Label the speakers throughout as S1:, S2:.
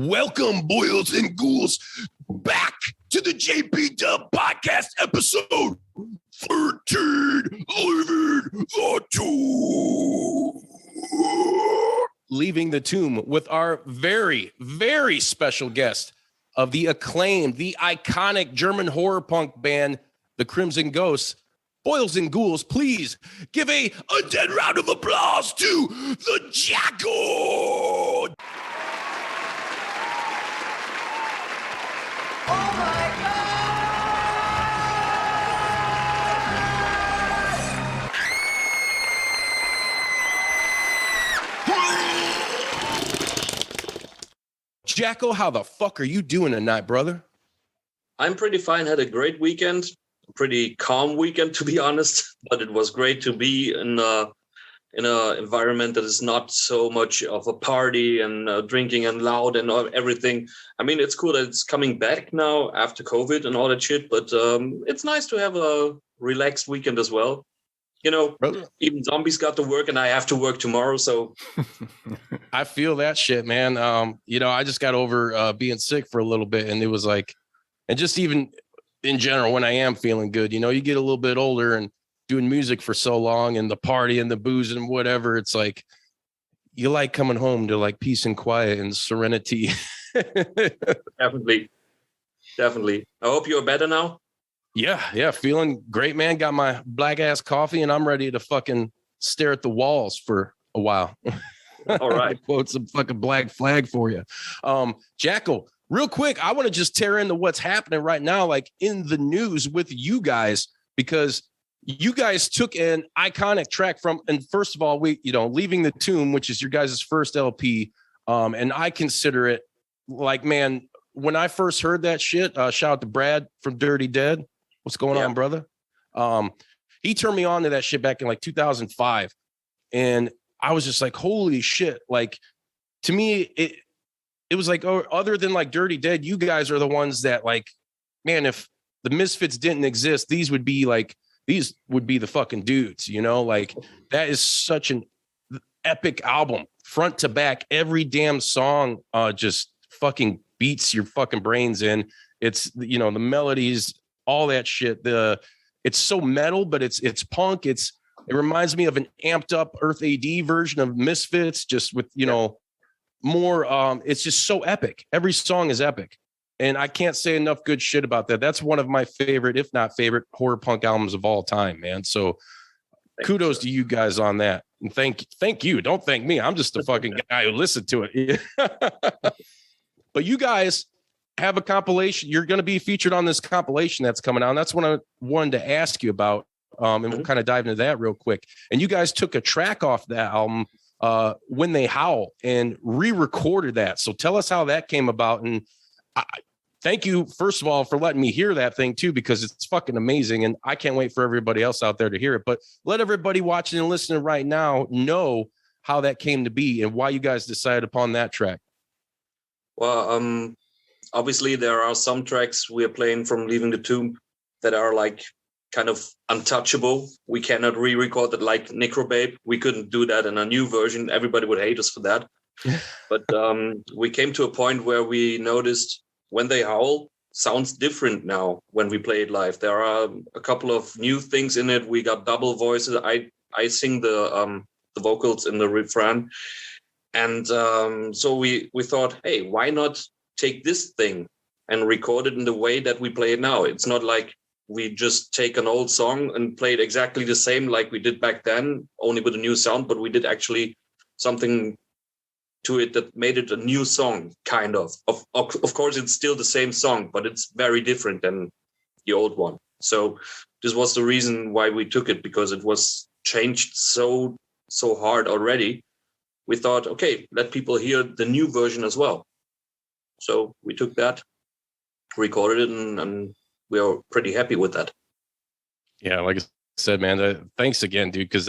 S1: Welcome, boils and ghouls, back to the JPDUB podcast episode 13, Leaving the Tomb, with our very, very special guest of the acclaimed, the iconic German horror punk band, the Crimson Ghosts. Boils and ghouls, please give a dead round of applause to the Jackal.
S2: Oh my
S1: Jackal, how the fuck are you doing tonight, brother?
S3: I'm pretty fine. Had a great weekend, pretty calm weekend, to be honest. But it was great to be in a environment that is not so much of a party and drinking and loud and everything. I mean, it's cool that it's coming back now after COVID and all that shit. But it's nice to have a relaxed weekend as well. You know, brother, even zombies got to work and I have to work tomorrow. So
S1: I feel that shit, man. I just got over being sick for a little bit, and it was like, and just even in general, when I am feeling good, you get a little bit older and doing music for so long and the party and the booze and whatever. It's like, you like coming home to like peace and quiet and serenity.
S3: Definitely. I hope you're better now.
S1: Yeah. Feeling great, man. Got my black ass coffee and I'm ready to fucking stare at the walls for a while.
S3: All right.
S1: Quote some fucking Black Flag for you. Jackal, real quick, I want to just tear into what's happening right now, like in the news with you guys, because you guys took an iconic track from, and first of all, Leaving the Tomb, which is your guys' first LP. And I consider it like, man, when I first heard that shit, shout out to Brad from Dirty Dead. What's going on, brother? He turned me on to that shit back in like 2005. And I was just like, holy shit. Like, to me, it was like, oh, other than like Dirty Dead, you guys are the ones that, like, man, if the Misfits didn't exist, these would be the fucking dudes, like that is such an epic album, front to back. Every damn song just fucking beats your fucking brains in. It's, the melodies, all that shit. It's so metal, but it's punk. It reminds me of an amped up Earth AD version of Misfits, just with, more. It's just so epic. Every song is epic. And I can't say enough good shit about that. That's one of my favorite, if not favorite, horror punk albums of all time, man. So kudos to you guys on that. And thank you. Don't thank me. I'm just the fucking guy who listened to it. But you guys have a compilation. You're going to be featured on this compilation that's coming out. And that's what I wanted to ask you about. And we'll kind of dive into that real quick. And you guys took a track off that album, When They Howl, and re-recorded that. So tell us how that came about. And thank you, first of all, for letting me hear that thing too, because it's fucking amazing. And I can't wait for everybody else out there to hear it. But let everybody watching and listening right now know how that came to be and why you guys decided upon that track.
S3: Well, obviously there are some tracks we are playing from Leaving the Tomb that are like kind of untouchable. We cannot re-record it like Necrobabe. We couldn't do that in a new version. Everybody would hate us for that. But we came to a point where we noticed When They Howl sounds different now when we play it live. There are a couple of new things in it. We got double voices. I sing the vocals in the refrain. And so we thought, hey, why not take this thing and record it in the way that we play it now? It's not like we just take an old song and play it exactly the same like we did back then, only with a new sound, but we did actually something to it that made it a new song, kind of. Of course, it's still the same song, but it's very different than the old one. So this was the reason why we took it, because it was changed so hard already. We thought, okay, let people hear the new version as well. So we took that, recorded it, and we are pretty happy with that.
S1: Yeah, like I said, man, thanks again, dude, because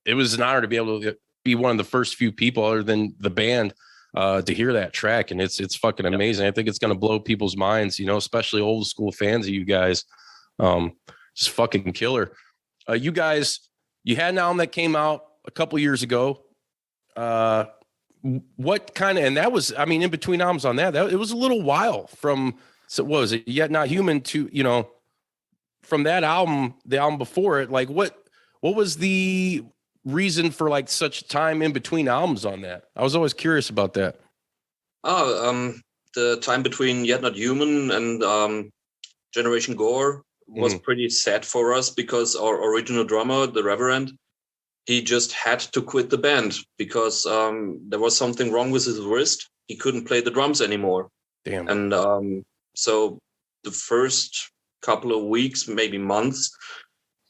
S1: it was an honor to be able to be one of the first few people other than the band to hear that track. And it's fucking amazing. I think it's going to blow people's minds, especially old school fans of you guys. Just fucking killer. You guys, you had an album that came out a couple years ago. what kind of, and that was, I mean, in between albums on that it was a little while from, so what was it, Yet Not Human to, from that album, the album before it, like what was the reason for like such time in between albums on that? I was always curious about that.
S3: The time between Yet Not Human and Generation Gore was pretty sad for us because our original drummer, the Reverend, he just had to quit the band because there was something wrong with his wrist. He couldn't play the drums anymore.
S1: Damn.
S3: And so the first couple of weeks, maybe months,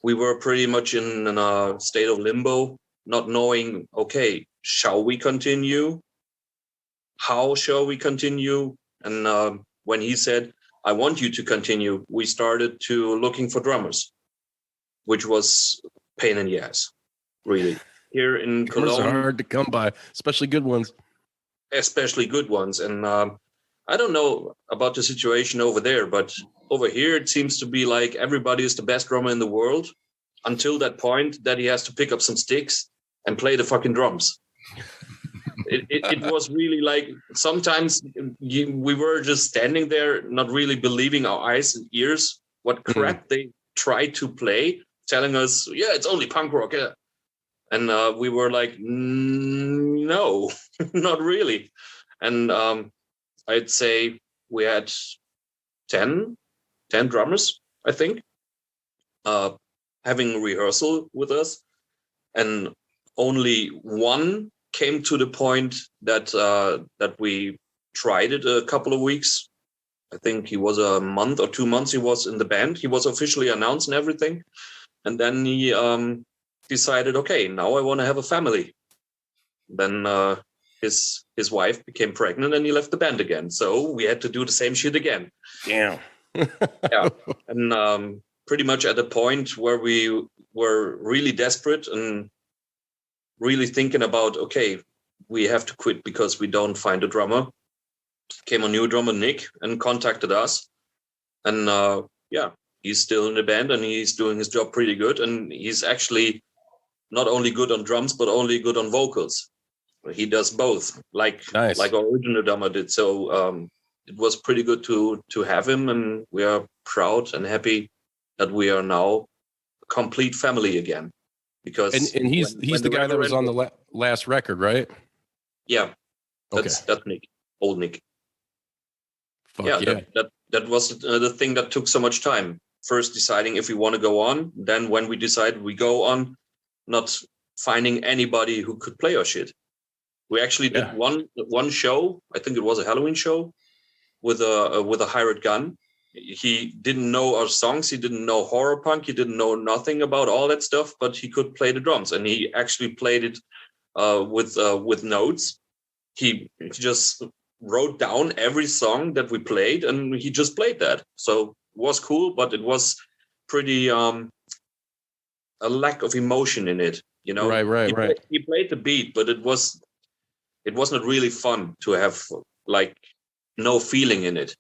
S3: we were pretty much in a state of limbo, not knowing, okay, shall we continue? How shall we continue? And when he said, I want you to continue, we started to looking for drummers, which was pain in the ass, really. Here in
S1: Drummers
S3: Cologne,
S1: are hard to come by, especially good ones.
S3: And I don't know about the situation over there, but over here it seems to be like everybody is the best drummer in the world until that point that he has to pick up some sticks and play the fucking drums. It was really like sometimes we were just standing there, not really believing our eyes and ears, what crap they tried to play, telling us, yeah, it's only punk rock. Yeah. And we were like, no, not really. And I'd say we had 10 drummers, I think, having rehearsal with us. And only one came to the point that we tried it a couple of weeks. I think he was a month or 2 months he was in the band. He was officially announced and everything. And then he decided, okay, now I want to have a family. Then his wife became pregnant and he left the band again. So we had to do the same shit again.
S1: Damn.
S3: Yeah. And pretty much at the point where we were really desperate and really thinking about, okay, we have to quit because we don't find a drummer. Came a new drummer, Nick, and contacted us. And he's still in the band and he's doing his job pretty good. And he's actually not only good on drums, but only good on vocals. He does both, like our original drummer did. So it was pretty good to have him. And we are proud and happy that we are now a complete family again. Because
S1: and he's the guy that was on the last record, right?
S3: Yeah, that's Nick, old Nick.
S1: Fuck
S3: yeah. That was the thing that took so much time. First deciding if we want to go on, then when we decided we go on, not finding anybody who could play our shit. We actually did one show. I think it was a Halloween show with a hired gun. He didn't know our songs. He didn't know horror punk. He didn't know nothing about all that stuff, but he could play the drums, and he actually played it with notes. He just wrote down every song that we played, and he just played that. So it was cool, but it was pretty a lack of emotion in it. You know,
S1: right.
S3: He played the beat, but it wasn't really fun to have like no feeling in it.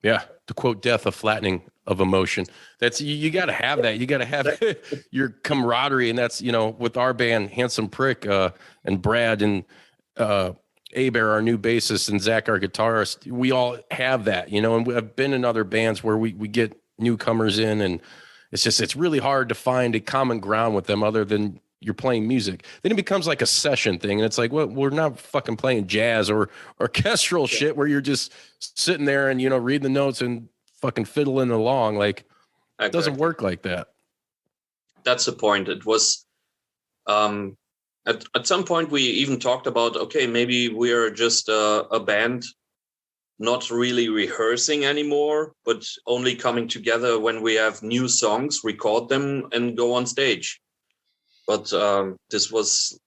S1: Yeah, to quote Death, a flattening of emotion. That's you got to have that. You got to have your camaraderie, and that's with our band, Handsome Prick, and Brad and Aber, our new bassist, and Zach, our guitarist. We all have that, and I've been in other bands where we get newcomers in, and it's really hard to find a common ground with them other than you're playing music. Then it becomes like a session thing. And it's like, well, we're not fucking playing jazz or orchestral shit where you're just sitting there and, reading the notes and fucking fiddling along. Like, it doesn't work like that.
S3: That's the point. It was, at some point we even talked about, okay, maybe we are just a band not really rehearsing anymore, but only coming together when we have new songs, record them and go on stage. But this was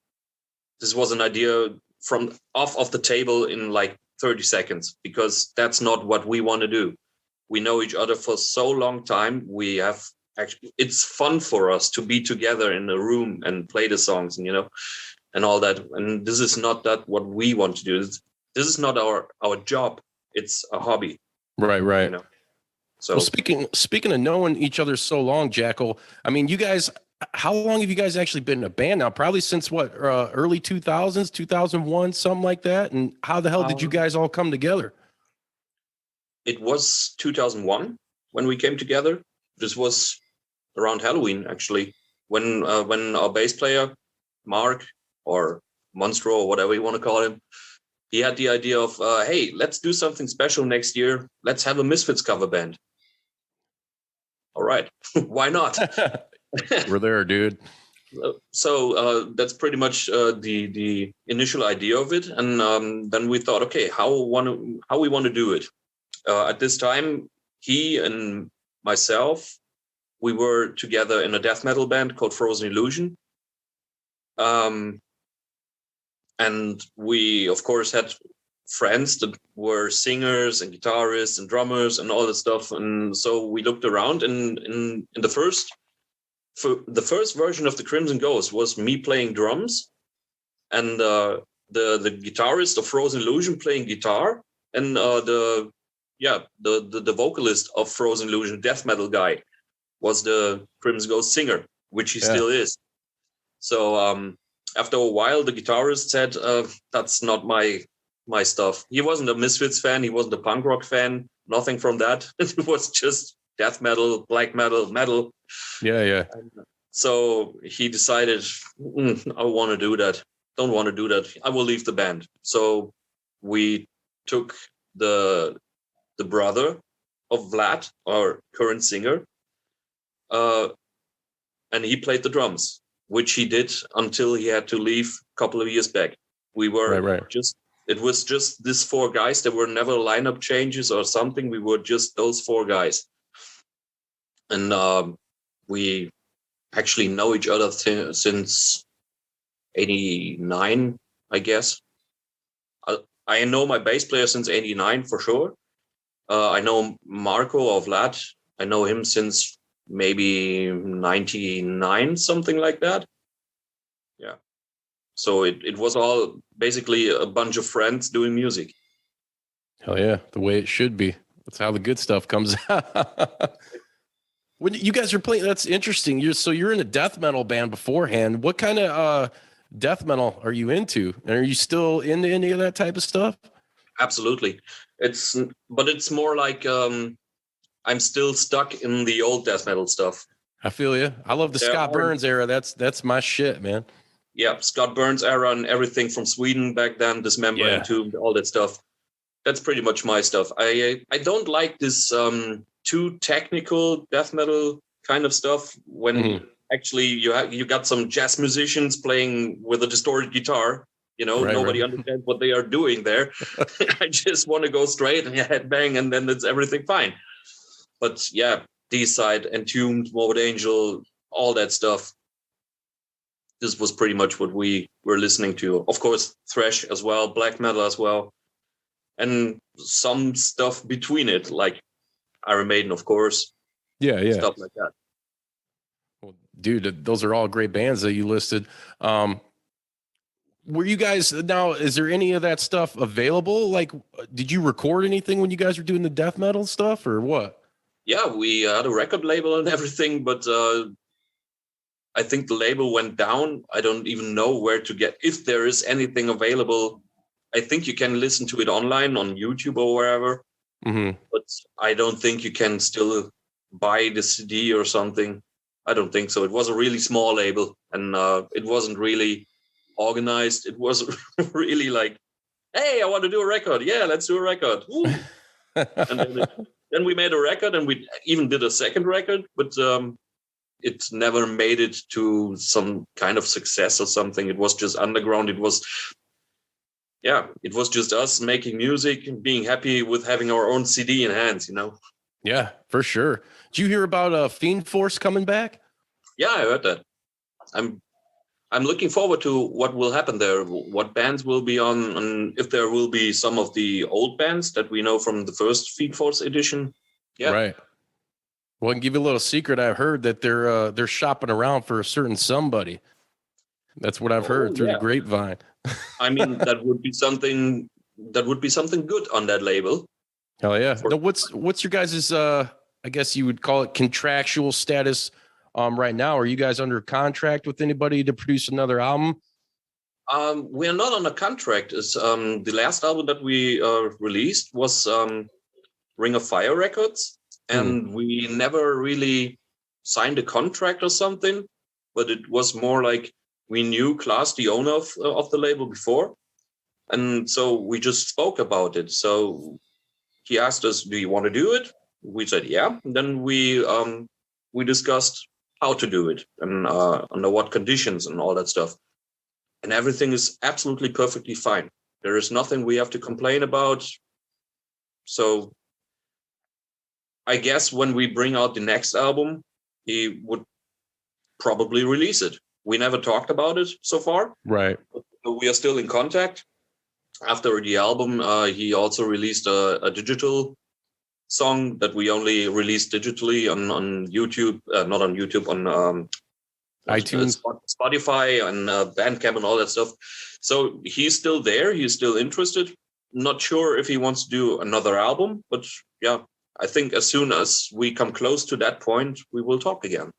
S3: an idea from off the table in like 30 seconds, because that's not what we want to do. We know each other for so long time. We have it's fun for us to be together in a room and play the songs and and all that. And this is not what we want to do. This is not our job. It's a hobby.
S1: Right. So, well, speaking of knowing each other so long, Jackal, I mean, you guys, how long have you guys actually been in a band now? Probably since what, early 2000s, 2001, something like that. And how the hell did you guys all come together?
S3: It was 2001 when we came together. This was around Halloween, actually, when our bass player, Mark, or Monstro, or whatever you want to call him, he had the idea of, hey, let's do something special next year. Let's have a Misfits cover band. All right, why not?
S1: We're there, dude.
S3: So that's pretty much the initial idea of it, and then we thought, okay, how we want to do it. At this time, he and myself, we were together in a death metal band called Frozen Illusion. And we, of course, had friends that were singers and guitarists and drummers and all that stuff. And so we looked around, and in the first version of the Crimson Ghost was me playing drums, and the guitarist of Frozen Illusion playing guitar, and the vocalist of Frozen Illusion, death metal guy, was the Crimson Ghost singer, which he still is. So after a while, the guitarist said, that's not my stuff. He wasn't a Misfits fan. He wasn't a punk rock fan. Nothing from that. It was just death metal, black metal, metal.
S1: Yeah.
S3: And so he decided, I want to do that. Don't want to do that. I will leave the band. So we took the brother of Vlad, our current singer, and he played the drums, which he did until he had to leave a couple of years back. We were it was just these four guys. There were never lineup changes or something. We were just those four guys. And we actually know each other since 89, I guess. I know my bass player since 89 for sure. I know Marco or Vlad. I know him since maybe 99, something like that. Yeah. So it was all basically a bunch of friends doing music.
S1: Hell yeah, the way it should be. That's how the good stuff comes out. When you guys are playing, that's interesting. You're in a death metal band beforehand. What kind of death metal are you into? And are you still into any of that type of stuff?
S3: Absolutely. It's more like I'm still stuck in the old death metal stuff.
S1: I feel you. I love the Scott Burns era. That's my shit, man.
S3: Yeah, Scott Burns era and everything from Sweden back then, Dismember, Entombed, all that stuff. That's pretty much my stuff. I don't like this too technical death metal kind of stuff when actually you got some jazz musicians playing with a distorted guitar. Nobody understands what they are doing there. I just want to go straight and headbang, and then it's everything fine. But yeah, D-Side, Entombed, Morbid Angel, all that stuff. This was pretty much what we were listening to. Of course, thrash as well, black metal as well, and some stuff between it, like Iron Maiden, of course.
S1: Yeah.
S3: Stuff like that.
S1: Well, dude, those are all great bands that you listed. Were you guys now? Is there any of that stuff available? Like, did you record anything when you guys were doing the death metal stuff, or what?
S3: Yeah, we had a record label and everything, but I think the label went down. I don't even know where to get, if there is anything available. I think you can listen to it online on YouTube or wherever, but I don't think you can still buy the CD or something. I don't think so. It was a really small label, and it wasn't really organized. It was really like, hey, I want to do a record. Yeah, let's do a record. And then we made a record, and we even did a second record, but it never made it to some kind of success or something. It was just underground. It was just us making music and being happy with having our own CD in hands,
S1: Yeah, for sure. Did you hear about Fiend Force coming back?
S3: Yeah, I heard that. I'm looking forward to what will happen there, what bands will be on, and if there will be some of the old bands that we know from the first Fiend Force edition. Yeah.
S1: Right. Well, I can give you a little secret. I've heard that they're shopping around for a certain somebody. That's what I've heard through the grapevine.
S3: I mean, that would be something good on that label.
S1: Hell yeah. Now, what's your guys' I guess you would call it contractual status right now. Are you guys under contract with anybody to produce another album?
S3: We are not on a contract. It's, the last album that we released was Ring of Fire Records, and we never really signed a contract or something, but it was more like we knew Klaas, the owner of the label, before, and so we just spoke about it. So he asked us, "Do you want to do it?" We said, "Yeah." And then we discussed how to do it and under what conditions and all that stuff. And everything is absolutely perfectly fine. There is nothing we have to complain about. So I guess when we bring out the next album, he would probably release it. We never talked about it so far.
S1: Right.
S3: We are still in contact. After the album, he also released a digital song that we only released digitally on YouTube, not on YouTube, on
S1: iTunes,
S3: Spotify, and Bandcamp and all that stuff. So he's still there. He's still interested. Not sure if he wants to do another album, but yeah, I think as soon as we come close to that point, we will talk again.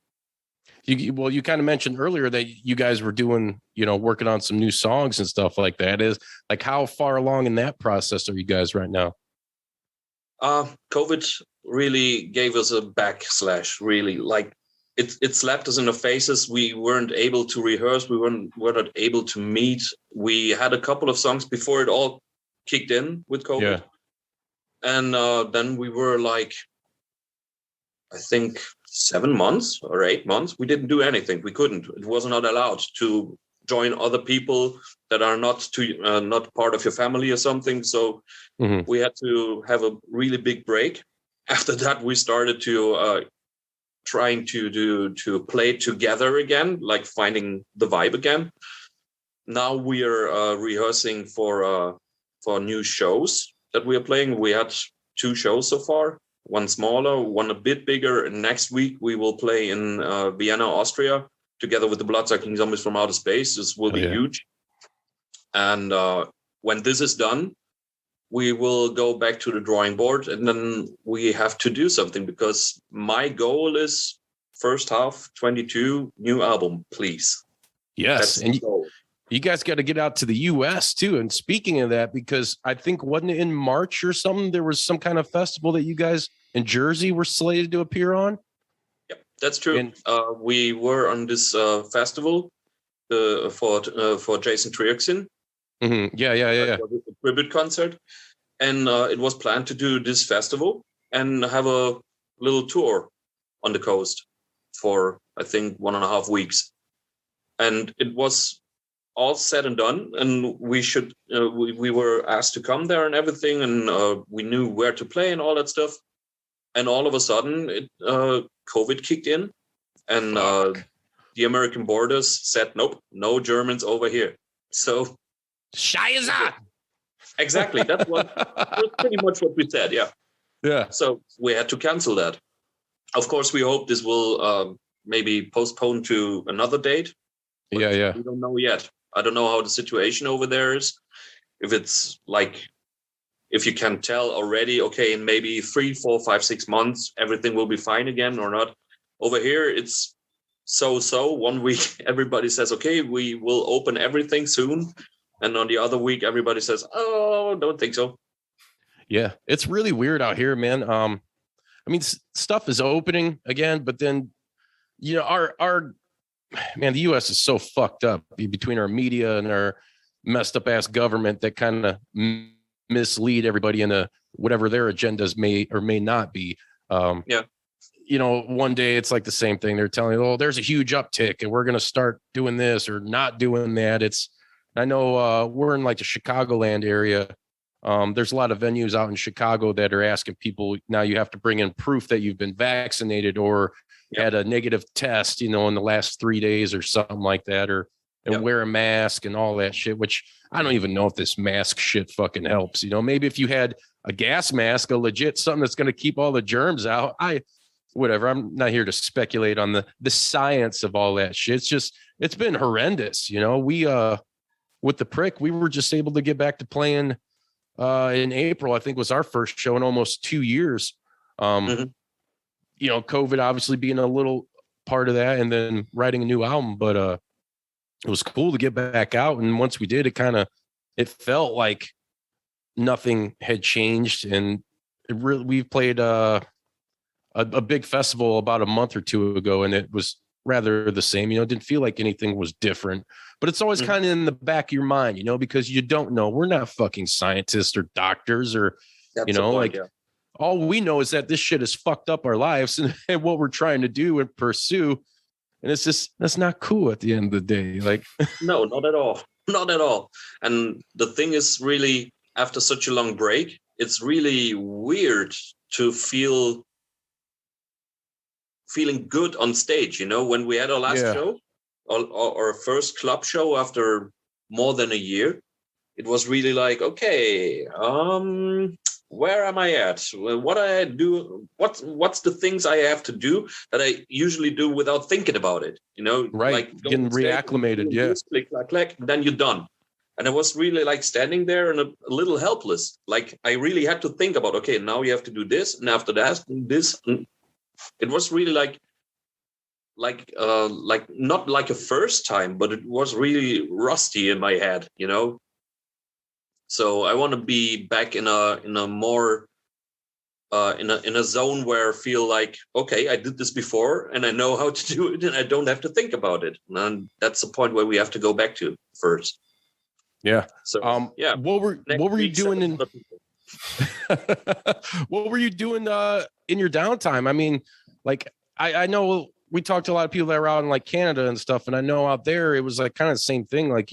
S1: You kind of mentioned earlier that you guys were doing, working on some new songs and stuff like that. Is like, how far along in that process are you guys right now?
S3: COVID really gave us a backslash, really. Like it slapped us in the faces. We weren't able to rehearse. We were not able to meet. We had a couple of songs before it all kicked in with COVID.
S1: Yeah.
S3: And then we were like, I think 7 months or 8 months, we didn't do anything. We couldn't. It was not allowed to join other people that are not part of your family or something. So we had to have a really big break. After that, we started to trying to play together again, like finding the vibe again. Now we are rehearsing for new shows that we are playing. We had 2 shows so far. One smaller, one a bit bigger. And next week we will play in Vienna, Austria, together with the Bloodsucking Zombies from Outer Space. This will be huge. And when this is done, we will go back to the drawing board, and then we have to do something, because my goal is first half 22 new album, please.
S1: Yes.
S3: That's
S1: and
S3: the goal.
S1: You guys got to get out to the US too. And speaking of that, because I think wasn't it in March or something, there was some kind of festival that you guys in Jersey were slated to appear on.
S3: Yep, that's true. And we were on this festival for Jason Trioxin.
S1: Yeah.
S3: A tribute concert. And it was planned to do this festival and have a little tour on the coast for, I think, 1.5 weeks. And it was all said and done, and we were asked to come there and everything, and we knew where to play and all that stuff. And all of a sudden, COVID kicked in, and the American borders said, nope, no Germans over here. So,
S1: Scheiße!
S3: Exactly. That's pretty much what we said. Yeah.
S1: Yeah.
S3: So we had to cancel that. Of course, we hope this will maybe postpone to another date.
S1: Yeah.
S3: We don't know yet. I don't know how the situation over there is. If it's like, if you can tell already, okay, in maybe 3, 4, 5, 6 months, everything will be fine again or not. Over here, it's so. 1 week, everybody says, okay, we will open everything soon. And on the other week, everybody says, oh, don't think so.
S1: Yeah, it's really weird out here, man. I mean, stuff is opening again, but then, our man, the U.S. is so fucked up between our media and our messed up ass government that kind of mislead everybody into whatever their agendas may or may not be. One day it's like the same thing. They're telling you, oh, there's a huge uptick and we're going to start doing this or not doing that. I know we're in like the Chicagoland area. There's a lot of venues out in Chicago that are asking people now you have to bring in proof that you've been vaccinated or had a negative test, in the last 3 days or something like that, and wear a mask and all that shit, which I don't even know if this mask shit fucking helps. Maybe if you had a gas mask, a legit something that's going to keep all the germs out. Whatever. I'm not here to speculate on the science of all that shit. It's been horrendous. We, with the prick, we were just able to get back to playing in April. I think was our first show in almost 2 years. COVID obviously being a little part of that, and then writing a new album. But it was cool to get back out. And once we did, it felt like nothing had changed. And it really, we played a big festival about a month or two ago, and it was rather the same. It didn't feel like anything was different. But it's always kind of in the back of your mind, because you don't know. We're not fucking scientists or doctors or, all we know is that this shit has fucked up our lives and what we're trying to do and pursue. And it's just, that's not cool at the end of the day. Like,
S3: no, not at all. Not at all. And the thing is, really, after such a long break, it's really weird to feeling good on stage. When we had our last show, our first club show after more than a year, it was really like, okay, where am I at? What do I do? What's the things I have to do that I usually do without thinking about it?
S1: Right.
S3: Like
S1: getting reacclimated. Yeah.
S3: Click, click, click, then you're done. And I was really like standing there and a little helpless. Like I really had to think about, okay, now you have to do this, and after that, this. And it was really like not like a first time, but it was really rusty in my head, So I want to be back in a more in a zone where I feel like, okay, I did this before and I know how to do it and I don't have to think about it. And that's the point where we have to go back to first.
S1: Yeah.
S3: So
S1: what were you doing what were you doing in your downtime? I mean, like I know we talked to a lot of people that were out in like Canada and stuff, and I know out there it was like kind of the same thing. Like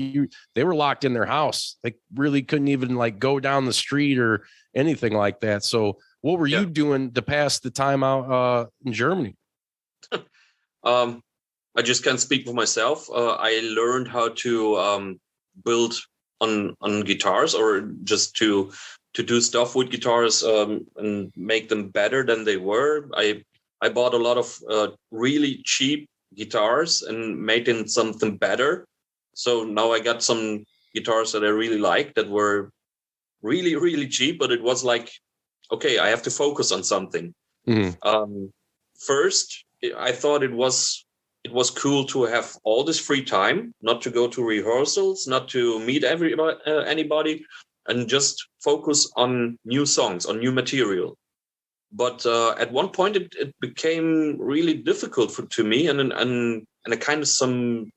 S1: they were locked in their house. They really couldn't even like go down the street or anything like that. So what were you doing to pass the time out in Germany?
S3: I just can't speak for myself. I learned how to build on guitars, or just to do stuff with guitars and make them better than they were. I bought a lot of really cheap guitars and made them something better. So now I got some guitars that I really like that were really, really cheap, but it was like, okay, I have to focus on something. Mm-hmm. First, I thought it was cool to have all this free time, not to go to rehearsals, not to meet anybody, and just focus on new songs, on new material. But at one point, it became really difficult to me, and a kind of some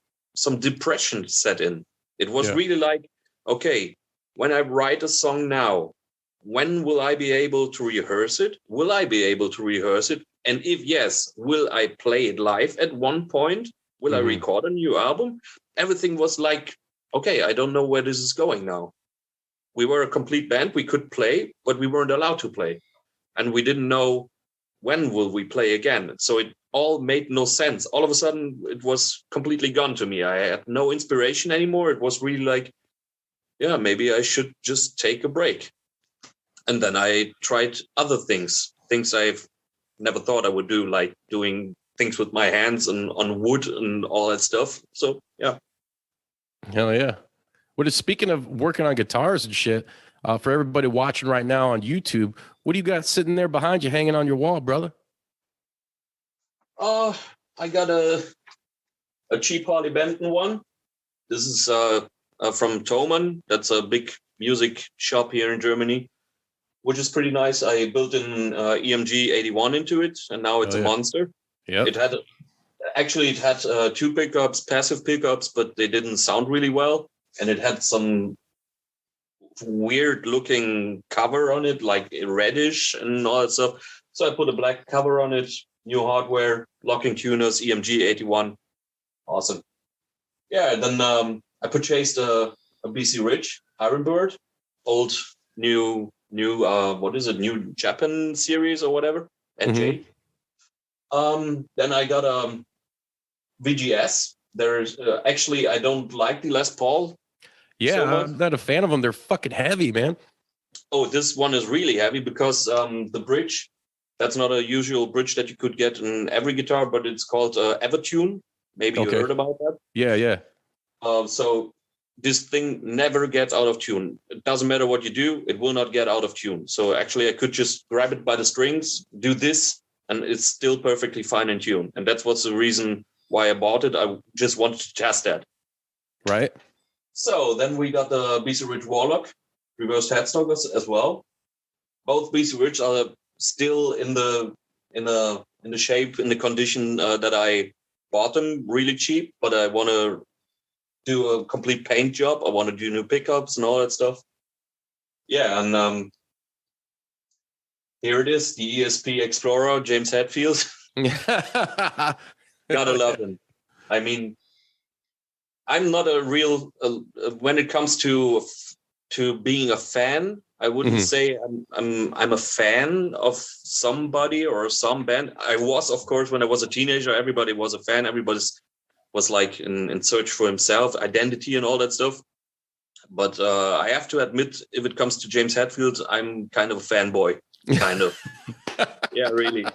S3: depression set in. It was really like, okay, when I write a song now, when will I be able to rehearse it? Will I be able to rehearse it? And if yes, will I play it live at one point? Will I record a new album? Everything was like, okay, I don't know where this is going now. We were a complete band. We could play, but we weren't allowed to play. And we didn't know when will we play again. So it all made no sense. All of a sudden, it was completely gone to me. I had no inspiration anymore. It was really like, yeah, maybe I should just take a break. And then I tried other things I've never thought I would do, like doing things with my hands and on wood and all that stuff. So, yeah.
S1: Hell yeah. Well, speaking of working on guitars and shit, for everybody watching right now on YouTube, what do you got sitting there behind you, hanging on your wall, brother?
S3: I got a cheap Harley Benton one. This is from Thomann. That's a big music shop here in Germany, which is pretty nice. I built an EMG 81 into it, and now it's a monster. Yeah. It had two pickups, passive pickups, but they didn't sound really well, and it had some weird looking cover on it, like reddish and all that stuff. So I put a black cover on it, new hardware, locking tuners, EMG 81. Awesome. Yeah, then I purchased a BC Rich Ironbird, old, new what is it, new Japan series or whatever, NJ. Then I got a VGS. There's actually, I don't like the Les Paul.
S1: Yeah, so I'm not a fan of them. They're fucking heavy, man.
S3: Oh, this one is really heavy because the bridge, that's not a usual bridge that you could get in every guitar, but it's called Evertune. Maybe you heard about that?
S1: Yeah.
S3: So this thing never gets out of tune. It doesn't matter what you do, it will not get out of tune. So actually I could just grab it by the strings, do this, and it's still perfectly fine in tune. And that's what's the reason why I bought it. I just wanted to test that.
S1: Right.
S3: So then we got the BC Ridge Warlock reversed headstock as well. Both BC Ridge are still in the shape, in the condition that I bought them really cheap, but I want to do a complete paint job. I want to do new pickups and all that stuff. Yeah, and here it is, the ESP Explorer, James Hetfield. Gotta love him. I mean, I'm not a real when it comes to being a fan. I wouldn't say I'm a fan of somebody or some band. I was, of course, when I was a teenager. Everybody was a fan. Everybody was like in search for himself, identity, and all that stuff. But I have to admit, if it comes to James Hetfield, I'm kind of a fanboy. Kind of. Yeah, really.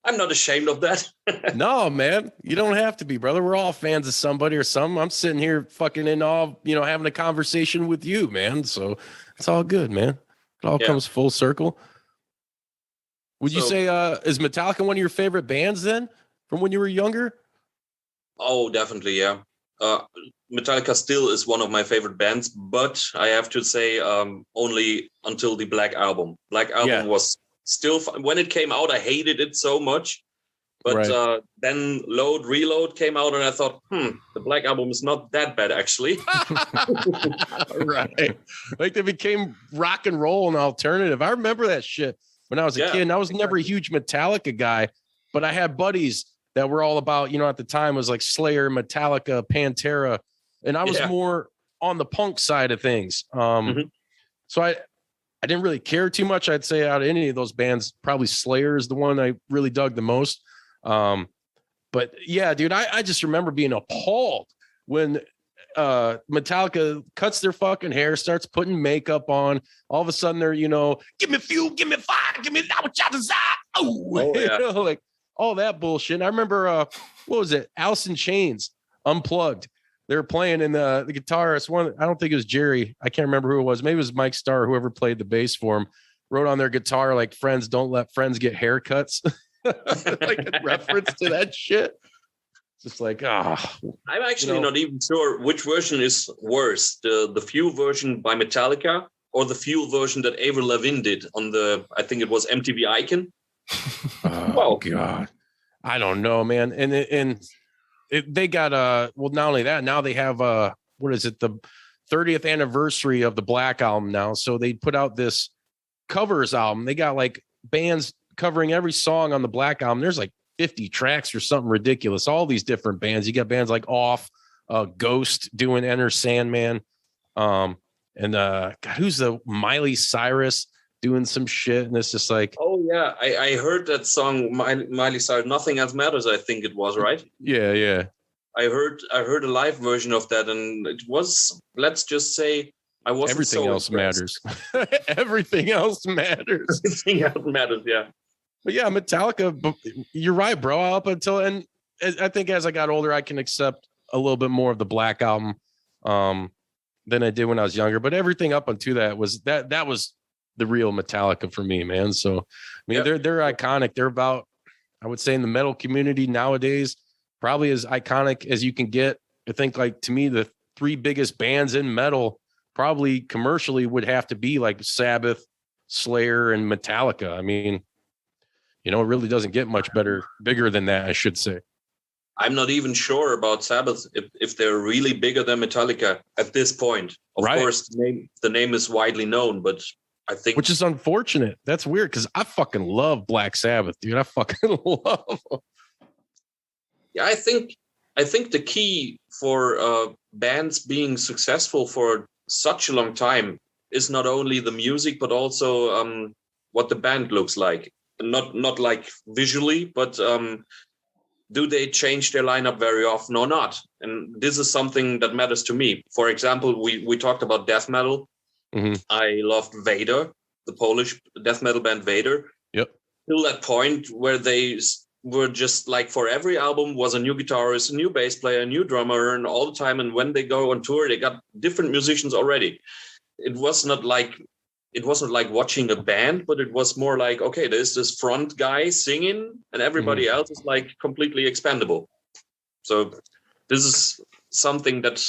S3: I'm not ashamed of that.
S1: No, man, you don't have to be, brother. We're all fans of somebody or something. I'm sitting here fucking in awe, having a conversation with you, man. So it's all good, man. It all comes full circle. Would you say, is Metallica one of your favorite bands then from when you were younger?
S3: Oh, definitely. Yeah. Metallica still is one of my favorite bands, but I have to say only until the Black Album. Black Album was still fun. When it came out, I hated it so much. But then Load, Reload came out, and I thought, the Black Album is not that bad, actually.
S1: Right. Like they became rock and roll and alternative. I remember that shit when I was a kid, and I was never a huge Metallica guy, but I had buddies that were all about, at the time was like Slayer, Metallica, Pantera, and I was more on the punk side of things. So I didn't really care too much. I'd say out of any of those bands, probably Slayer is the one I really dug the most. But yeah, dude, I just remember being appalled when Metallica cuts their fucking hair, starts putting makeup on. All of a sudden they're, give me fuel, give me fire, give me that what y'all desire. Oh yeah. Like all that bullshit. And I remember, what was it? Alice in Chains Unplugged. They were playing in the guitarist one. I don't think it was Jerry. I can't remember who it was. Maybe it was Mike Starr, whoever played the bass for him, wrote on their guitar, like, friends don't let friends get haircuts. Like a reference to that shit. It's just like, I'm
S3: actually not even sure which version is worse. The Fuel version by Metallica or the Fuel version that Avril Lavigne did on I think it was MTV Icon.
S1: Oh God. I don't know, man. And they got not only that, now they have what is it, the 30th anniversary of the Black Album now. So they put out this covers album. They got like bands covering every song on the Black Album. There's like 50 tracks or something ridiculous. All these different bands. You got bands like Off, Ghost doing Enter Sandman, and God, who's the Miley Cyrus doing some shit, and it's just like,
S3: oh yeah, I heard that song, Miley Cyrus, Nothing Else Matters, I think it was, right?
S1: Yeah.
S3: I heard a live version of that, and it was, let's just say, I wasn't
S1: everything
S3: so
S1: else
S3: impressed.
S1: matters. Everything else matters.
S3: Everything else matters, yeah.
S1: But yeah, Metallica, you're right, bro. Up until, and I think as I got older, I can accept a little bit more of the Black Album than I did when I was younger. But everything up until that was that was the real Metallica for me, man. So I mean, they're iconic. They're about, I would say, in the metal community nowadays, probably as iconic as you can get. I think, like, to me, the three biggest bands in metal probably commercially would have to be like Sabbath, Slayer, and Metallica. I mean, it really doesn't get much bigger than that, I should say.
S3: I'm not even sure about Sabbath if they're really bigger than Metallica at this point. Of course, the name is widely known, but I think,
S1: which is unfortunate. That's weird because I fucking love Black Sabbath, dude. I fucking love them.
S3: Yeah, I think the key for bands being successful for such a long time is not only the music, but also what the band looks like. Not like visually, but do they change their lineup very often or not? And this is something that matters to me. For example, we talked about death metal.
S1: Mm-hmm.
S3: I loved Vader, the Polish death metal band Vader.
S1: Yep.
S3: Till that point where they were just like, for every album was a new guitarist, a new bass player, a new drummer, and all the time. And when they go on tour, they got different musicians already. It was not like it wasn't like watching a band, but it was more like, okay, there's this front guy singing and everybody else is like completely expendable. So this is something that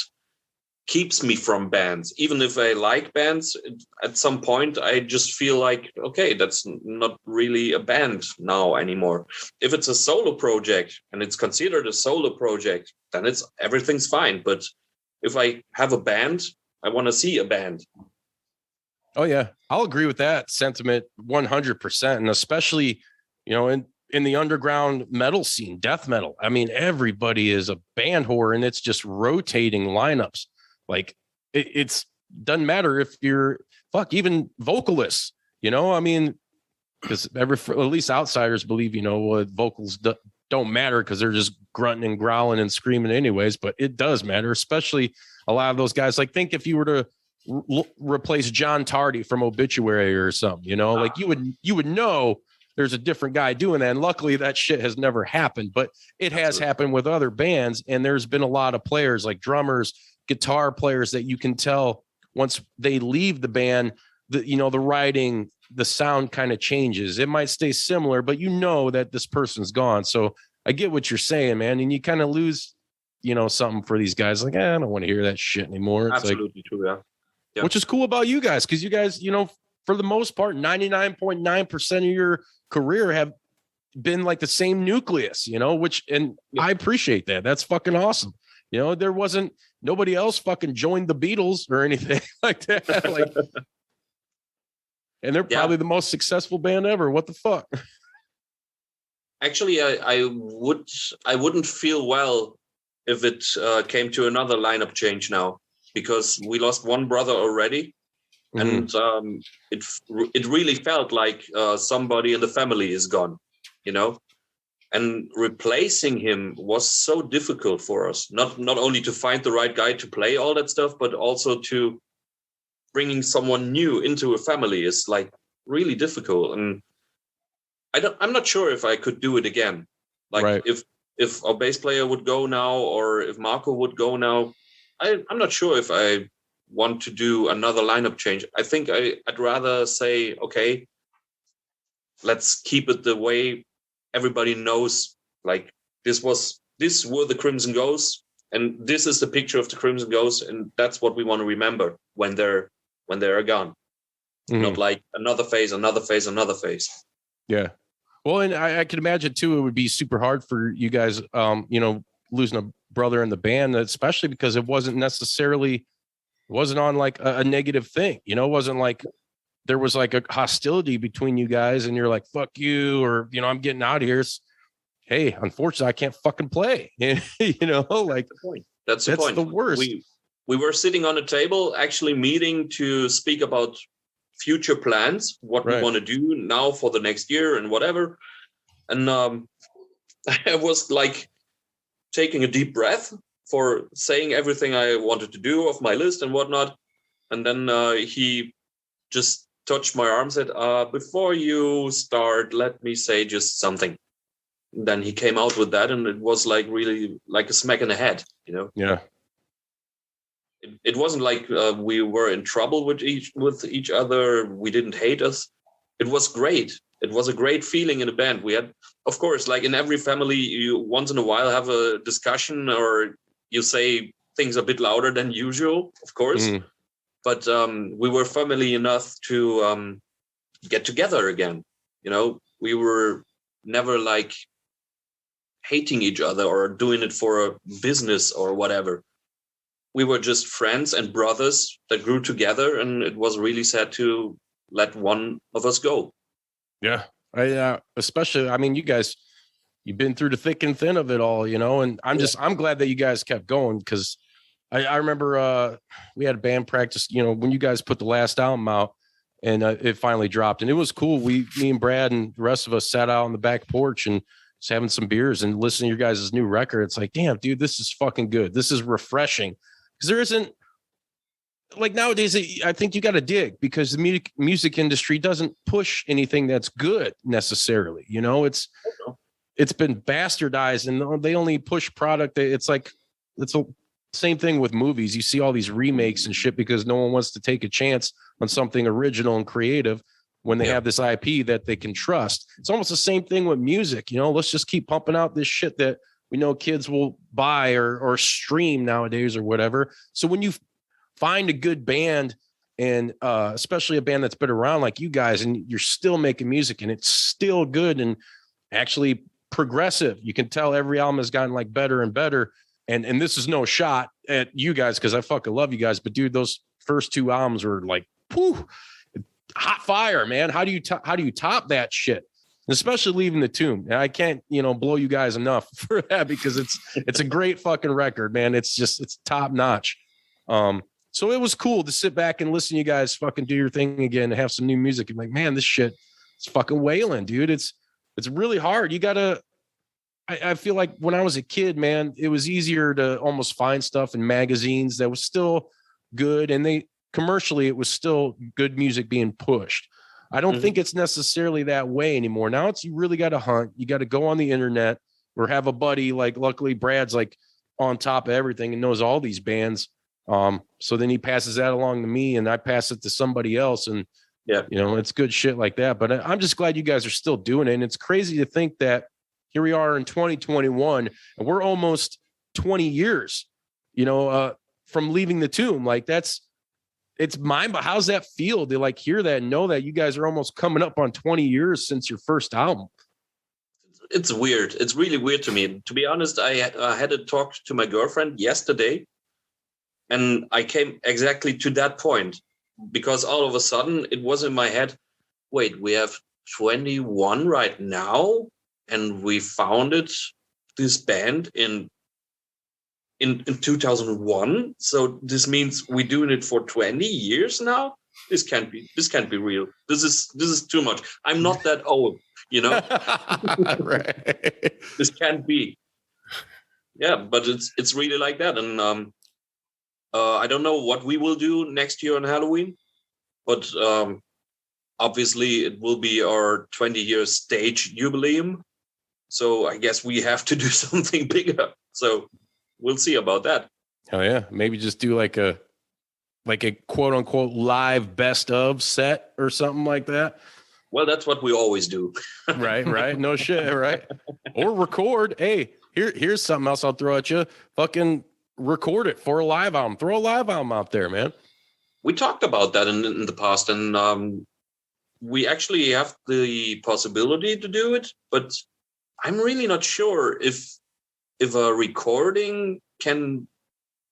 S3: keeps me from bands. Even if I like bands, at some point I just feel like, okay, that's not really a band now anymore. If it's a solo project and it's considered a solo project, then everything's fine. But if I have a band, I want to see a band.
S1: Oh yeah, I'll agree with that sentiment 100%. And especially, in the underground metal scene, death metal. I mean, everybody is a band whore, and it's just rotating lineups. Like it's doesn't matter if you're even vocalists, I mean, because at least outsiders believe, vocals don't matter because they're just grunting and growling and screaming anyways, but it does matter, especially a lot of those guys. Like think if you were to replace John Tardy from Obituary or something, like you would know there's a different guy doing that. And luckily that shit has never happened, but it has happened with other bands. And there's been a lot of players like drummers, guitar players that you can tell once they leave the band, the writing, the sound kind of changes. It might stay similar, but that this person's gone. So I get what you're saying, man. And you kind of lose, something for these guys. Like, I don't want to hear that shit anymore. It's
S3: absolutely true. Yeah. Yeah.
S1: Which is cool about you guys, because you guys, for the most part, 99.9% of your career have been like the same nucleus, I appreciate that. That's fucking awesome. There wasn't nobody else fucking joined the Beatles or anything like that. And they're probably the most successful band ever. What the fuck?
S3: Actually, I wouldn't feel well if it came to another lineup change now, because we lost one brother already. And it really felt like somebody in the family is gone, and replacing him was so difficult for us. Not only to find the right guy to play all that stuff, but also to bringing someone new into a family is like really difficult. And I'm not sure if I could do it again. Like if our bass player would go now, or if Marco would go now, I'm not sure if I want to do another lineup change. I think I'd rather say, okay, let's keep it the way everybody knows. Like this were the Crimson Ghosts, and this is the picture of the Crimson Ghosts, and that's what we want to remember when they're gone. Not like another phase.
S1: Yeah. Well, and I can imagine too, it would be super hard for you guys, losing a brother in the band, especially because it wasn't on like a negative thing, it wasn't like there was like a hostility between you guys and you're like, fuck you, or, I'm getting out of here. Hey, unfortunately, I can't fucking play. Like
S3: that's the point.
S1: The worst.
S3: We were sitting on a table, actually meeting to speak about future plans, what we want to do now for the next year and whatever. And I was like taking a deep breath for saying everything I wanted to do off my list and whatnot. And then he just touched my arm, said, before you start, let me say just something. And then he came out with that, and it was like really like a smack in the head,
S1: Yeah.
S3: It wasn't like we were in trouble with each other. We didn't hate us. It was great. It was a great feeling in a band. We had, of course, like in every family, you once in a while have a discussion, or you say things a bit louder than usual, of course. But we were family enough to get together again. We were never like hating each other or doing it for a business or whatever. We were just friends and brothers that grew together, and it was really sad to let one of us go. Yeah.
S1: Especially, I mean, you guys, you've been through the thick and thin of it all, and I'm glad that you guys kept going, because I remember we had a band practice, when you guys put the last album out and it finally dropped, and it was cool. Me and Brad and the rest of us sat out on the back porch and just having some beers and listening to your guys' new record. It's like, damn, dude, this is fucking good. This is refreshing. Because there isn't, like nowadays, I think you got to dig, because the music industry doesn't push anything that's good necessarily. It's been bastardized, and they only push product. It's like, same thing with movies. You see all these remakes and shit because no one wants to take a chance on something original and creative when they have this IP that they can trust. It's almost the same thing with music. You know, let's just keep pumping out this shit that we know kids will buy or stream nowadays or whatever. So when you find a good band, and especially a band that's been around like you guys, and you're still making music and it's still good and actually progressive, you can tell every album has gotten like better and better. And this is no shot at you guys because I fucking love you guys, but dude, those first 2 albums were like, whew, hot fire, man. How do you top that shit? Especially Leaving the Tomb. And I can't, blow you guys enough for that because it's a great fucking record, man. It's top notch. So it was cool to sit back and listen to you guys fucking do your thing again and have some new music. And like, man, this shit is fucking wailing, dude. It's really hard. You gotta, I feel like when I was a kid, man, it was easier to almost find stuff in magazines that was still good. And commercially, it was still good music being pushed. I don't think it's necessarily that way anymore. Now you really got to hunt. You got to go on the internet or have a buddy. Like, luckily Brad's like on top of everything and knows all these bands. So then he passes that along to me and I pass it to somebody else. And it's good shit like that. But I'm just glad you guys are still doing it. And it's crazy to think that here we are in 2021 and we're almost 20 years, from Leaving the Tomb. Like it's mind, but how's that feel to like hear that and know that you guys are almost coming up on 20 years since your first album?
S3: It's weird. It's really weird to me. To be honest, I had a talk to my girlfriend yesterday and I came exactly to that point because all of a sudden it was in my head, wait, we have 21 right now and we founded this band in 2001. So this means we're doing it for 20 years now. This can't be real. This is too much. I'm not that old,
S1: Right.
S3: This can't be. Yeah, but it's really like that. And I don't know what we will do next year on Halloween, but obviously it will be our 20-year stage jubileum. So I guess we have to do something bigger. So we'll see about that.
S1: Oh yeah, maybe just do like a quote unquote live best of set or something like that.
S3: Well, that's what we always do.
S1: Right. No shit, right? Or record. Hey, here's something else I'll throw at you. Fucking record it for a live album. Throw a live album out there, man.
S3: We talked about that in the past, and we actually have the possibility to do it, but I'm really not sure if a recording can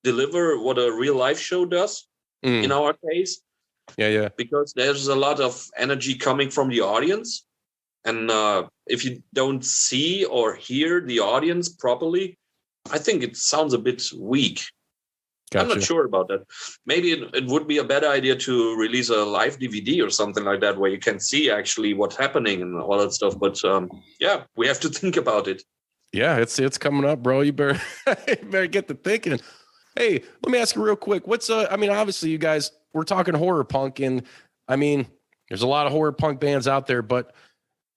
S3: deliver what a real live show does in our case.
S1: Yeah. Because
S3: there's a lot of energy coming from the audience. And if you don't see or hear the audience properly, I think it sounds a bit weak. Gotcha. I'm not sure about that. Maybe it would be a better idea to release a live DVD or something like that where you can see actually what's happening and all that stuff. But we have to think about it. Yeah,
S1: it's coming up, bro. You better get to thinking. Hey, let me ask you real quick. Obviously you guys, we're talking horror punk, and I mean, there's a lot of horror punk bands out there, but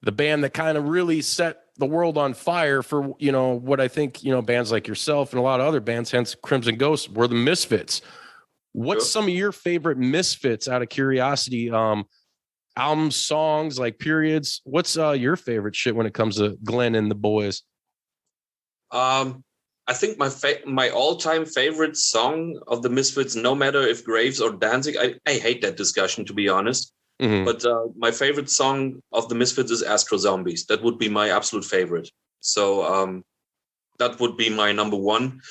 S1: the band that kind of really set the world on fire for, what I think, bands like yourself and a lot of other bands, hence Crimson Ghost, were the Misfits. What's some of your favorite Misfits, out of curiosity? Albums, songs, like periods. What's your favorite shit when it comes to Glenn and the boys?
S3: I think my all-time favorite song of the Misfits, no matter if Graves or Danzig, I hate that discussion, to be honest. Mm-hmm. But my favorite song of the Misfits is Astro Zombies. That would be my absolute favorite. So that would be my number one.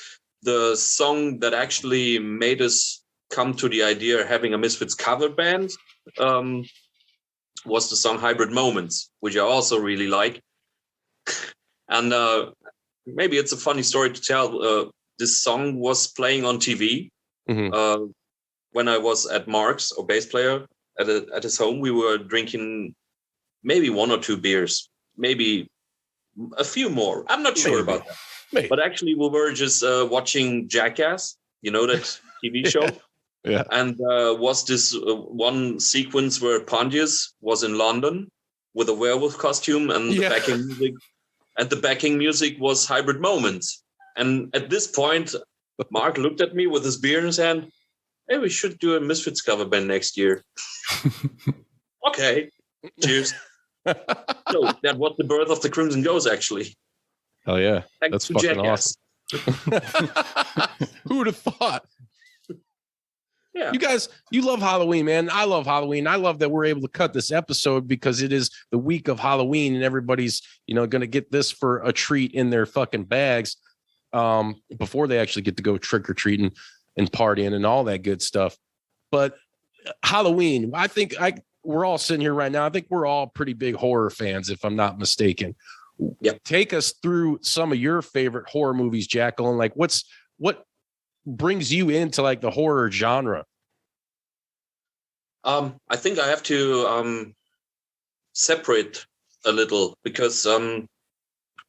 S3: The song that actually made us come to the idea of having a Misfits cover band was the song Hybrid Moments, which I also really like. And maybe it's a funny story to tell. This song was playing on TV when I was at Mark's, or bass player, at his home. We were drinking maybe 1 or 2 beers, maybe a few more. I'm not sure about that. Maybe. But actually, we were just watching Jackass, that TV show. Yeah. And was this one sequence where Pontius was in London with a werewolf costume, and the backing music. And the backing music was Hybrid Moments. And at this point, Mark looked at me with his beer in his hand. Hey, we should do a Misfits cover band next year. Okay, cheers. So that was the birth of the Crimson Ghost, actually.
S1: Oh yeah,
S3: Thanks
S1: that's
S3: to
S1: fucking
S3: Jackass.
S1: awesome. Who would have thought?
S3: Yeah.
S1: You guys, you love Halloween, man. I love Halloween. I love that we're able to cut this episode because it is the week of Halloween and everybody's, going to get this for a treat in their fucking bags before they actually get to go trick or treating and partying and all that good stuff. But Halloween, I think we're all sitting here right now. I think we're all pretty big horror fans, if I'm not mistaken.
S3: Yep.
S1: Take us through some of your favorite horror movies, Jackal, and like what brings you into like the horror genre?
S3: I think I have to separate a little because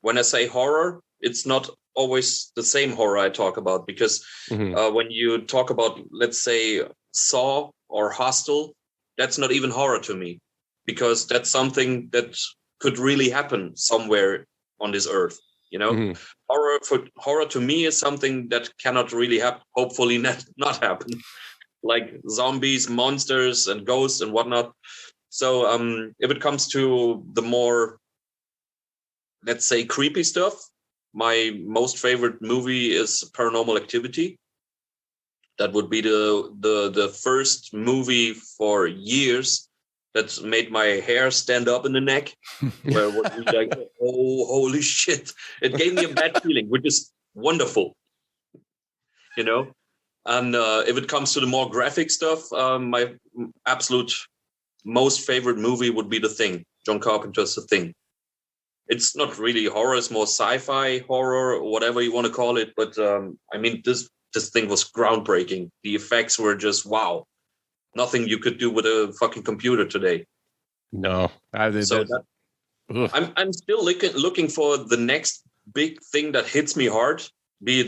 S3: when I say horror, it's not always the same horror I talk about because when you talk about, let's say, Saw or Hostel, that's not even horror to me because that's something that could really happen somewhere on this earth. Horror to me is something that cannot really happen, hopefully not happen, like zombies, monsters, and ghosts and whatnot. So if it comes to the more, let's say, creepy stuff, my most favorite movie is Paranormal Activity. That would be the first movie for years that made my hair stand up in the neck. Where it would be like, oh, holy shit. It gave me a bad feeling, which is wonderful. And if it comes to the more graphic stuff, my absolute most favorite movie would be The Thing, John Carpenter's The Thing. It's not really horror, it's more sci-fi horror, or whatever you want to call it. But this thing was groundbreaking. The effects were just wow. Nothing you could do with a fucking computer today.
S1: No,
S3: I'm still looking for the next big thing that hits me hard, be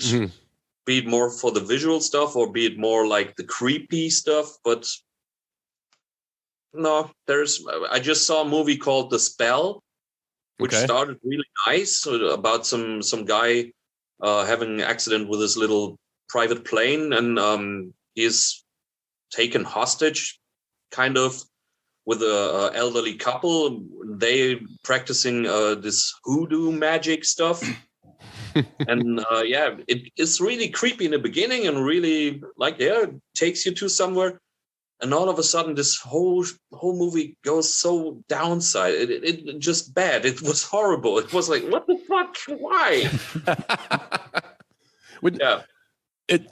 S3: it more for the visual stuff or be it more like the creepy stuff. But no, I just saw a movie called The Spell, which started really nice, about some guy having an accident with his little private plane, and he's taken hostage, kind of, with a elderly couple. They practicing this hoodoo magic stuff. And it's really creepy in the beginning and really takes you to somewhere. And all of a sudden, this whole movie goes so downside. It just bad. It was horrible. It was like, what the fuck? Why?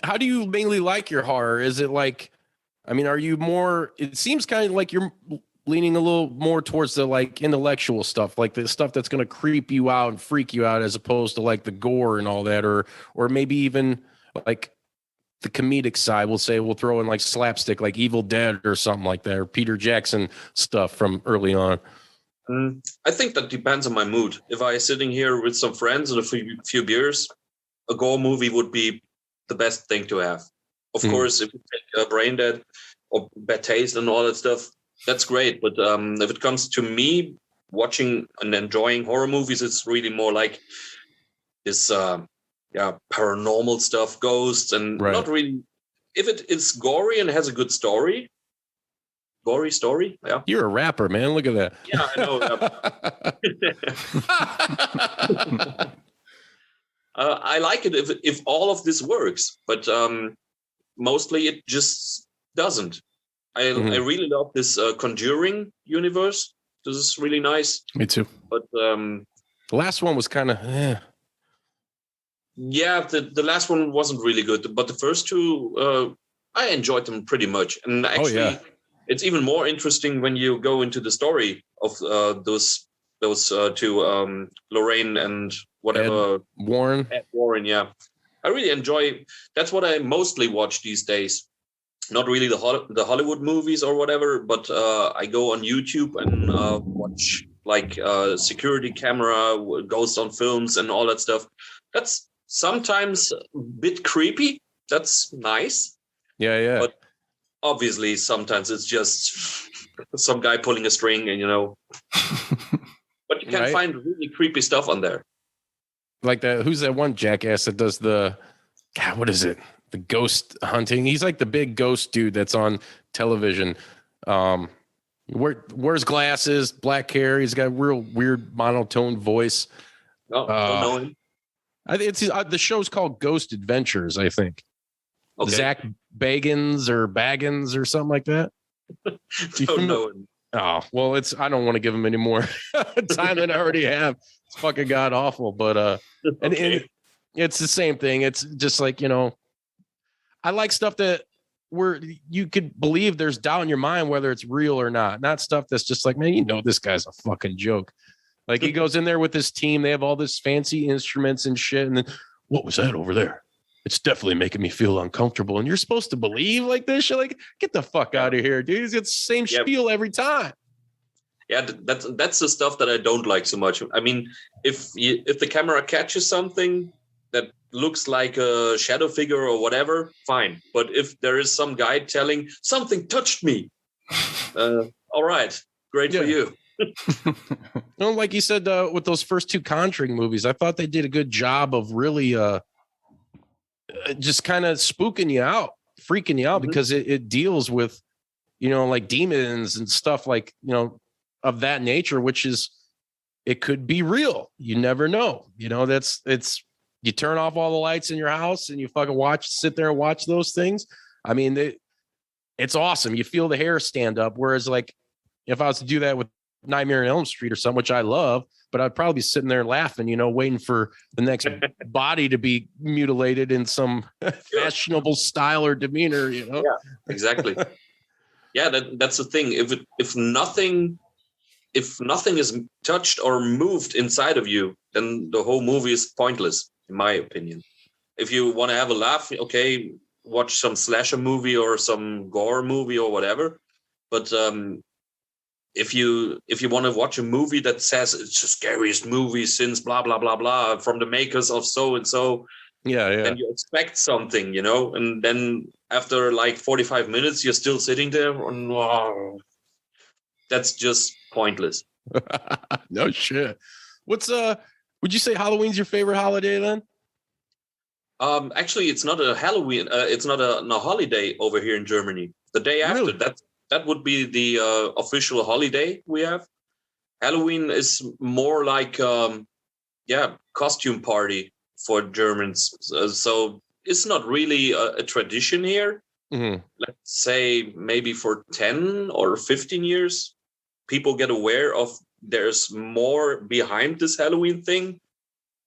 S1: How do you mainly like your horror? Is it like, are you more? It seems kind of like you're leaning a little more towards the like intellectual stuff, like the stuff that's going to creep you out and freak you out, as opposed to like the gore and all that, or maybe even like the comedic side. We'll throw in like slapstick, like Evil Dead or something like that, or Peter Jackson stuff from early on.
S3: I think that depends on my mood. If I'm sitting here with some friends and a few beers, a gore movie would be the best thing to have. Of course, if you take Brain Dead or Bad Taste and all that stuff, that's great. But if it comes to me watching and enjoying horror movies, it's really more like this paranormal stuff, ghosts, and not really. If it is gory and has a good story, gory story, yeah.
S1: You're a rapper, man. Look at that.
S3: Yeah, I know. I like it if all of this works, but mostly it just doesn't. I really love this Conjuring universe. This is really nice.
S1: Me too.
S3: But
S1: the last one was kind of
S3: yeah, the last one wasn't really good, but the first two I enjoyed them pretty much. And actually it's even more interesting when you go into the story of those two, Lorraine and whatever.
S1: Ed Warren,
S3: yeah. I really enjoy. That's what I mostly watch these days. Not really the Hollywood movies or whatever, but I go on YouTube and watch like security camera, ghosts on films, and all that stuff. That's sometimes a bit creepy. That's nice.
S1: Yeah.
S3: But obviously, sometimes it's just some guy pulling a string, and But you can find really creepy stuff on there.
S1: Like that. Who's that one jackass that does the God, what is it? The ghost hunting. He's like the big ghost dude that's on television. Wears glasses, black hair. He's got a real weird monotone voice.
S3: No, don't know him.
S1: It's the show's called Ghost Adventures, I think.
S3: Okay.
S1: Zach Bagans or something like that.
S3: Don't know him.
S1: Oh, well, I don't want to give him any more time than I already have. It's fucking god awful. But and it's the same thing. It's just like, I like stuff that where you could believe there's doubt in your mind whether it's real or not stuff that's just like, man, this guy's a fucking joke. Like he goes in there with his team, they have all this fancy instruments and shit, and then what was that over there? It's definitely making me feel uncomfortable, and you're supposed to believe like this shit. Like, get the fuck out of here, dude. It's the same spiel every time.
S3: Yeah, that's the stuff that I don't like so much. I mean, if the camera catches something that looks like a shadow figure or whatever, fine. But if there is some guy telling something touched me, all right, great for you.
S1: Like you said, with those first two Conjuring movies, I thought they did a good job of really just kind of spooking you out, freaking you out, because it deals with, like demons and stuff like, of that nature, which is, it could be real. You never know. You turn off all the lights in your house and you fucking sit there and watch those things. I mean, it's awesome. You feel the hair stand up. Whereas like, if I was to do that with Nightmare on Elm Street or something, which I love, but I'd probably be sitting there laughing, waiting for the next body to be mutilated in some fashionable style or demeanor,
S3: Yeah, exactly. Yeah, that's the thing. If nothing is touched or moved inside of you, then the whole movie is pointless, in my opinion. If you want to have a laugh, okay, watch some slasher movie or some gore movie or whatever. But if you want to watch a movie that says it's the scariest movie since blah blah blah blah from the makers of so and so, then you expect something, and then after like 45 minutes you're still sitting there and wow, that's just pointless.
S1: No shit. What's would you say Halloween's your favorite holiday then?
S3: Actually, it's not a Halloween. It's not a holiday over here in Germany. The day after that would be the official holiday we have. Halloween is more like costume party for Germans. So it's not really a tradition here. Mm-hmm. Let's say maybe for 10 or 15 years, people get aware of there's more behind this Halloween thing.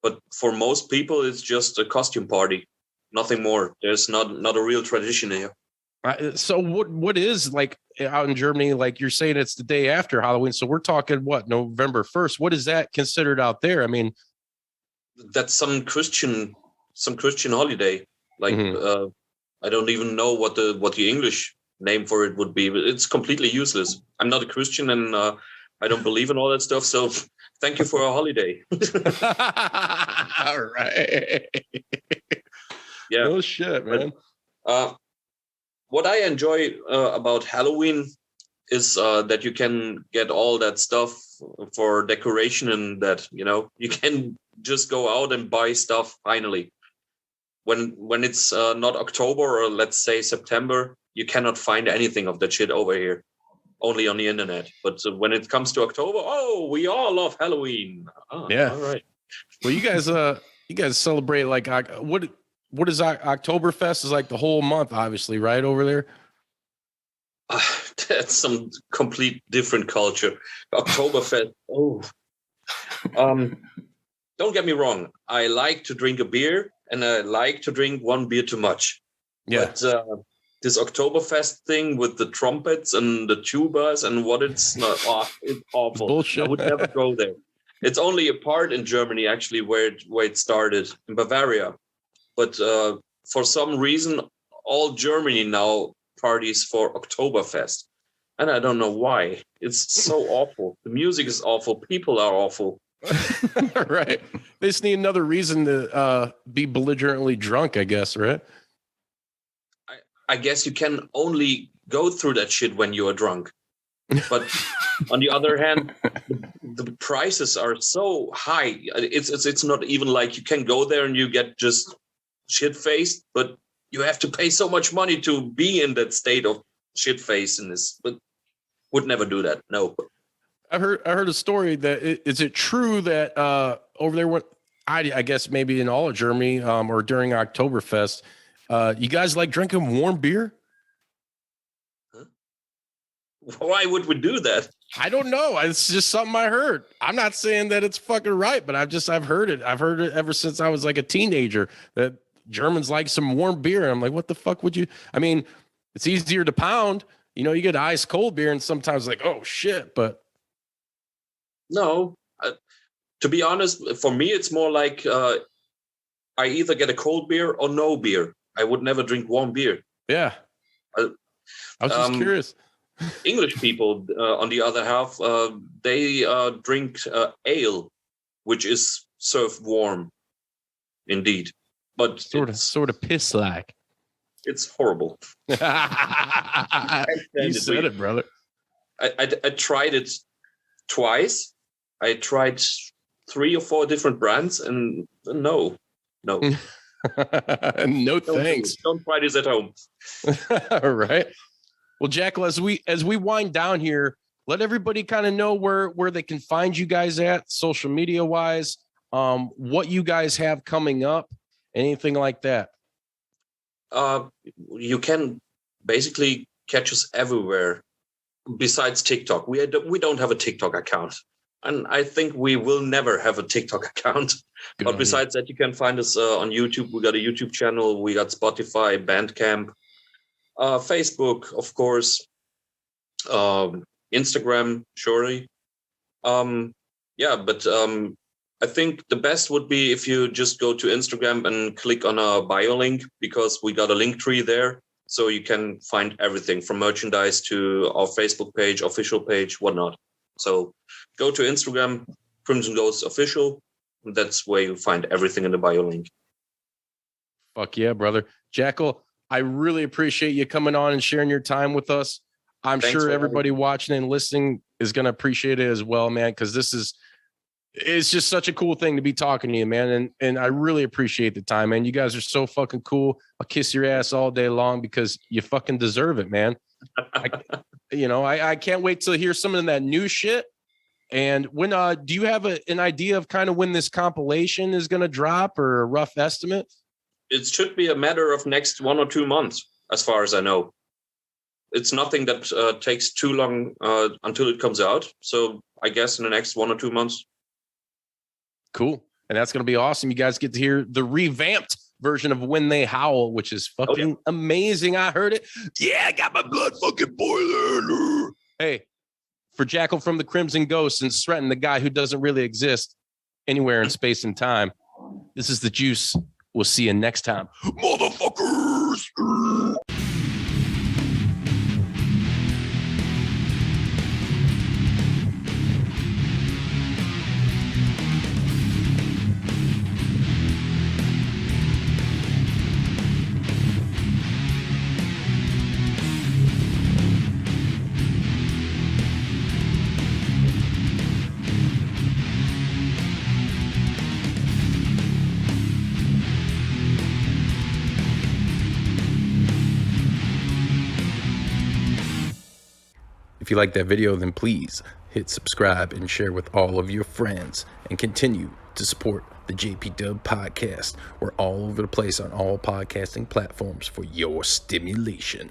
S3: But for most people, it's just a costume party, nothing more. There's not a real tradition here.
S1: So what is like out in Germany? Like you're saying, it's the day after Halloween. So we're talking what, November 1st? What is that considered out there? I mean,
S3: that's some Christian holiday. Like I don't even know what the English name for it would be. But it's completely useless. I'm not a Christian and I don't believe in all that stuff. So thank you for a holiday.
S1: All right.
S3: Yeah.
S1: No shit, man.
S3: What I enjoy about Halloween is that you can get all that stuff for decoration and that, you can just go out and buy stuff finally. When it's not October or let's say September, you cannot find anything of that shit over here. Only on the internet. But when it comes to October, we all love Halloween.
S1: Yeah.
S3: All right.
S1: Well, you guys celebrate like what is Oktoberfest is like the whole month, obviously, right over there?
S3: That's some complete different culture. Oktoberfest. Don't get me wrong. I like to drink a beer and I like to drink one beer too much. Yeah. But this Oktoberfest thing with the trumpets and the tubas and what it's awful.
S1: Bullshit.
S3: I would never go there. It's only a part in Germany actually where it started in Bavaria, but for some reason all Germany now parties for Oktoberfest, and I don't know why. It's so awful. The music is awful. People are awful.
S1: Right. They just need another reason to be belligerently drunk, I guess, right?
S3: I guess you can only go through that shit when you are drunk. But on the other hand, the prices are so high. It's not even like you can go there and you get just shit-faced, but you have to pay so much money to be in that state of shit-facedness. But would never do that. No.
S1: I heard a story that is it true that over there, I guess maybe in all of Germany or during Oktoberfest, you guys like drinking warm beer?
S3: Huh? Why would we do that?
S1: I don't know. It's just something I heard. I'm not saying that it's fucking right, but I've heard it. I've heard it ever since I was like a teenager that Germans like some warm beer. And I'm like, what the fuck would you? I mean, it's easier to pound. You know, you get ice cold beer and sometimes like, oh shit. But
S3: no, to be honest, for me, it's more like I either get a cold beer or no beer. I would never drink warm beer.
S1: Yeah. I was just curious.
S3: English people, on the other half, they drink ale, which is served warm, indeed. But
S1: sort of piss like.
S3: It's horrible.
S1: You said it, brother.
S3: I tried it twice. I tried 3 or 4 different brands, and no. No thanks. Don't try this at home.
S1: All right. Well, Jackal, as we wind down here, let everybody kind of know where they can find you guys at social media wise, what you guys have coming up, anything like that.
S3: You can basically catch us everywhere besides TikTok. We don't have a TikTok account, and I think we will never have a TikTok account. Good but besides that, you can find us on YouTube. We got a YouTube channel. We got Spotify, Bandcamp, Facebook, of course, Instagram, surely. But I think the best would be if you just go to Instagram and click on our bio link, because we got a link tree there. So you can find everything from merchandise to our Facebook page, official page, whatnot. So go to Instagram, Crimson Ghost Official. That's where you'll find everything in the bio link.
S1: Fuck yeah, brother. Jackal, I really appreciate you coming on and sharing your time with us. I'm sure everybody watching and listening is going to appreciate it as well, man, because it's just such a cool thing to be talking to you, man. And I really appreciate the time, man. You guys are so fucking cool. I'll kiss your ass all day long because you fucking deserve it, man. I can't wait to hear some of that new shit. And when do you have an idea of kind of when this compilation is going to drop or a rough estimate?
S3: It should be a matter of next 1 or 2 months, as far as I know. It's nothing that takes too long until it comes out. So I guess in the next 1 or 2 months.
S1: Cool. And that's going to be awesome. You guys get to hear the revamped version of When They Howl, which is fucking amazing. I heard it. Yeah, I got my blood fucking boiling. Hey, for Jackal from the Crimson Ghost and Sretton, the guy who doesn't really exist anywhere in space and time, this is the Juice. We'll see you next time. Motherfuckers! If you like that video, then please hit subscribe and share with all of your friends and continue to support the JPDUB podcast. We're all over the place on all podcasting platforms for your stimulation.